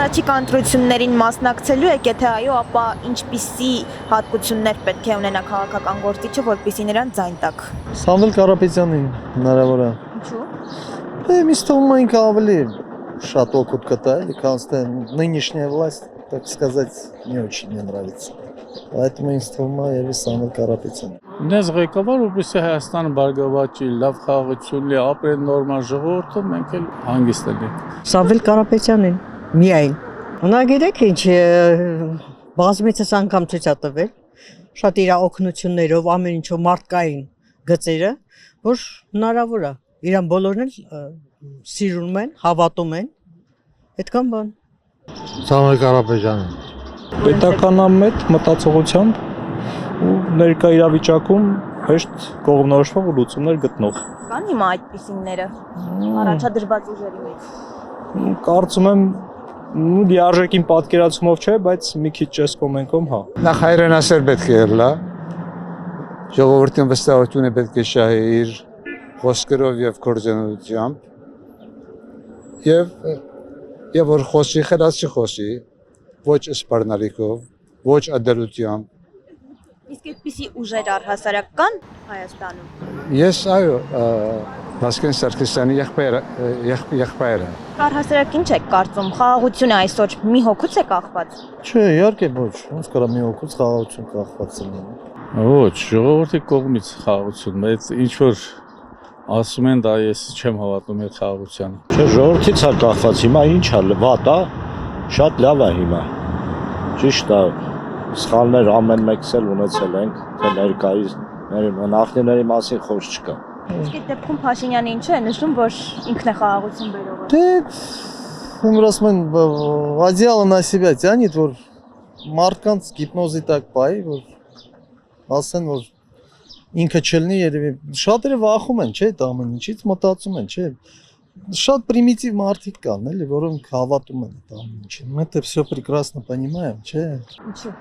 Առաջիկ ընտրություններին մասնակցելու եք, եթե այո, ապա ինչպիսի հատկություններ պետք է ունենա քաղաքական գործիչը, որպեսզի նրան ձայն տաք։ Սամվել Կարապետյանին հնարավոր է։ Ինչու՞։ Ինձ թվում է ինքը ավելի շատ օգուտ կտա, քան թե нынешняя власть, так сказать, не очень мне нравится. Поэтому ինձ թվում է երևի Սամվել Կարապետյանը։ Դες ղեկավար, որպեսզի Հայաստանը բարգավաճի, լավ խաղաղություն լի, ապրեն նորմալ ժողովուրդը, մենք էլ հանգիստ ենք։ Սամվել Կարապետյանին միայն։ Նա գիտեք ինչ, բազմիցս անգամ ցույց է տվել, շատ իր օգնություններով, ամեն ինչով մարդկային գծերը, որ հնարավոր է։ Իրան բոլորն էլ սիրում են, հավատում են։ Այդքան բան։ Սամվել Կարապետյանը։ Պետականամետ մտածողությամբ ու ներկա իրավիճակում հեշտ կողմնորոշվող ու լուծումներ գտնող։ Կան հիմա այդպիսինները առաջադրված ուժերի մեջ։ Կարծում եմ լիարժեքին պատկերացումով չէ, բայց մի քիչ ճես կոմենկոմ հա։ Նախ հայրենասեր պետք է ելնա։ Ժողովրդին վստահություն է պետք է շահի իր խոսքերով եւ գործունեությամբ։ Եվ որ խոսի խելացի խոսի, ոչ սպառնալիքով, ոչ ադելությամբ։ Իսկ այդպիսի ուժեր առհասարակ կան Հայաստանում։ Ես այո, Վասկեն Սարգսյանի եղբայրը։ Առհասարակ ինչ եք կարծում, խաղաղությունը այսօր մի հոգուց է կախված։ Չէ, իհարկե ոչ, ոնց կարա մի հոգուց խաղաղություն կախված լինի։ Ոչ, ժողովրդի կողմից խաղաղություն, բայց ինչ որ ասում են, դա ես չեմ հավատում այդ խաղաղությանը։ Չէ, ժողովրդից է կախված, հիմա ինչ է, վատ է, շատ լավ է հիմա։ Ճիշտ է, սխալներ ամեն մեկս էլ ունեցել ենք, թե ներկայիս նախնիների մասին խոսք չկա։ Իսկ այդ դեպքում Փաշինյանը ինչու է նշում, որ ինքն է խաղաղություն բերողը։ Դե, ում ասում են, одеяло на себя тянет, որ մարդկանց գիպնոզի տակ բայ, որ ասեն, որ ինքը չլինի երևի շատերը վախում են, չէ՞, դա ամեն ինչից մտածում են, չէ՞։ Շատ պրիմիտիվ մարդիկ կան, էլի, որոնք հավատում են այդ ամեն ինչին։ Մենք դա всё прекрасно понимаем, չէ՞։ Ինչու։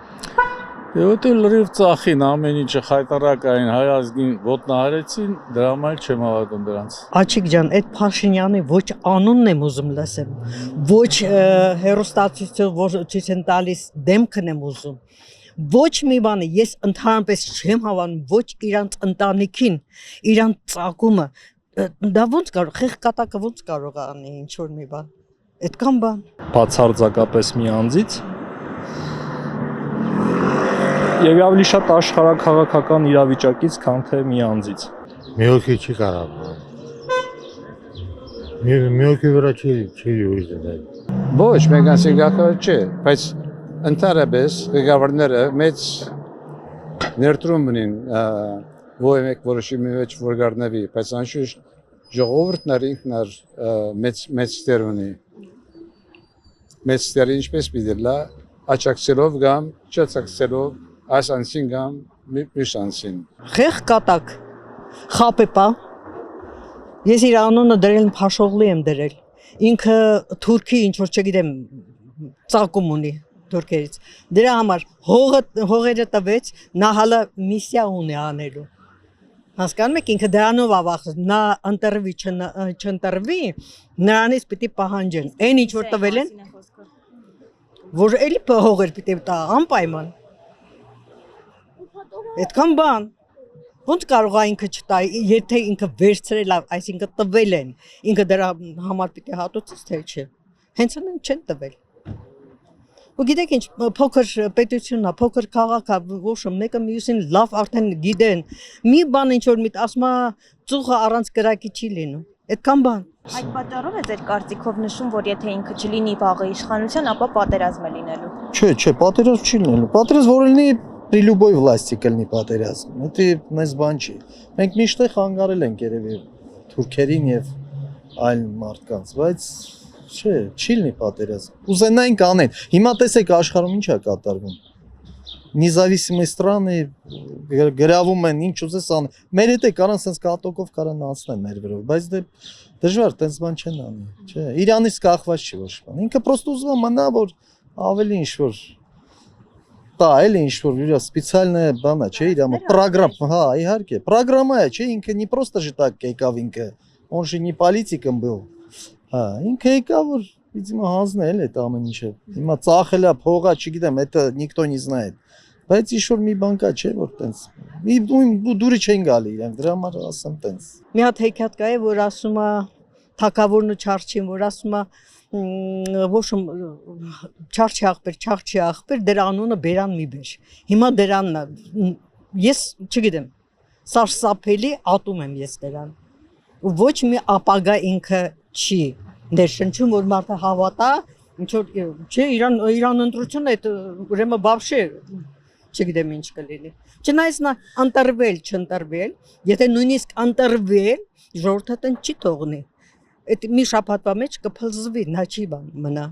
Եվ դե լրիվ ծախին ամեն ինչը խայտարակային հայ ազգին ոտնահարեցին, դրա համար չեմ հավատում դրանց։ Աչիկ ջան, այդ Փաշինյանի ոչ անունն եմ ուզում լսեմ, ոչ հերոստացիով որ ցույց են տալիս դեմքն եմ ուզում։ Ոչ մի բանը ես ընդհանրապես չեմ հավանում, ոչ իրանց ընտանիքին, իրանց ծագումը, դա ոնց կարող, խեղկատակը ոնց կարող է անի ինչ որ մի բան։ Այդքան բան։ Բացարձակապես մի անձից եւ ավելի շատ աշխարհակաղակական իրավիճակից, քան թե մի անձից։ Մի հոգի չի կարող։ Մի հոգի վրա չի ուժ դնել։ Ոչ, մենք ասենք գաղափար չէ, բայց ընդհանրապես ղեկավարները մեծ ներդրում ունեն ոյ մեկ որոշումի մեջ որ գարնավի, բայց անշուշտ ժողովուրդն ինքն մեծ տեր ունի։ Մեծ տերը ինչպես պիտի լա, աճակցելով կամ չաճակցելով այս անցին կամ մյուս անցին։ Խեղկատակ, խապեպա, ես իր անունը դրել Փաշօղլի եմ դրել, ինքը թուրքի ինչ որ չգիտեմ ծագում ունի թուրքերից, դրա համար հողերը տվեց, նա հալը միսիա ունի անելու, հասկանում եք ինքը դրանով ավախ, նա ընտրվի չընտրվի, նրանից պիտի պահանջեն, այն ինչ որ տվել են, որ էլի հողեր պիտի տա անպայման, այդքան բան, ոնց կարող է ինքը չտա, եթե ինքը վերցրել է, այսինքն տվել են, ինքը դրա համար պիտի հատուցից թե չէ, հենց են չեն տվել։ Ու գիտեք ինչ, փոքր պետությունն է, փոքր քաղաք է, ոչմ մեկը մյուսին լավ արդեն գիտեն, մի բան ինչ որ մի ասում է ծուխը առանց կրակի չի լինում, այդքան բան։ Այդ պատճառով է ձեր կարծիքով նշում, որ եթե ինքը չլինի վաղը իշխանության, ապա պատերազմ է լինելու։ Չէ, պատերազմ չի լինելու։ Պատերազմ որ լինի при любой власти կլինի պատերազմ։ Դա մեծ բան չի։ Մենք միշտ խանգարել ենք երևի թուրքերին եւ այլ մարդկանց, բայց չի լինի պատերազմ։ Ուզենային կանեն։ Հիմա տեսեք աշխարհում ինչ է կատարվում։ Независимые страны գրավում են, ինչ ուզես ան։ Մեր հետ է կարան sense կատոկով կարան անցնեն մեր վրով, բայց դե դժվար տենց բան չեն անի, չէ։ Իրանից կախված չի ոչ բան։ Ինքը պրոստը ուզում է մնա, որ ավելի ինչ որ տա, էլի ինչ որ իր սպეციальная բան է, չէ, իր программа, հա, իհարկե, программа է, չէ, ինքը не просто же так եկավ ինքը, он же не политиком был։ Հա, ինքը եկավ որ Видимо, հանձնել այդ ամեն ինչը։ Հիմա ծախելա փողա, չգիտեմ, это никто не знает։ Բայց ինչ որ մի բան կա, չէ, որ տենց։ Մի դուրը չեն գալի իրանք, դրա համար ասեմ տենց։ Մի հատ հեքիաթ կա, որ ասում է թակավորն ու չարչին, որ ասում է ոչմ չարչի աղբեր, դրա անունը Բերան մի բեր։ Հիմա դրանն է։ Ես չգիտեմ, սարսափելի ատում եմ ես դրան։ Ու ոչ մի ապագա ինքը չի ներշնչում, որ մարդը հավատա, ինչ որ չէ, իրան ընտրությունը այդ ուրեմն բաբշե չգիտեմ ինչ կլինի։ Չնայած նա չընտրվել, եթե նույնիսկ ընտրվել, ժողովուրդը տնչ չի թողնի։ Այդ մի շաբաթվա մեջ կփլզվի, նա չի մնա։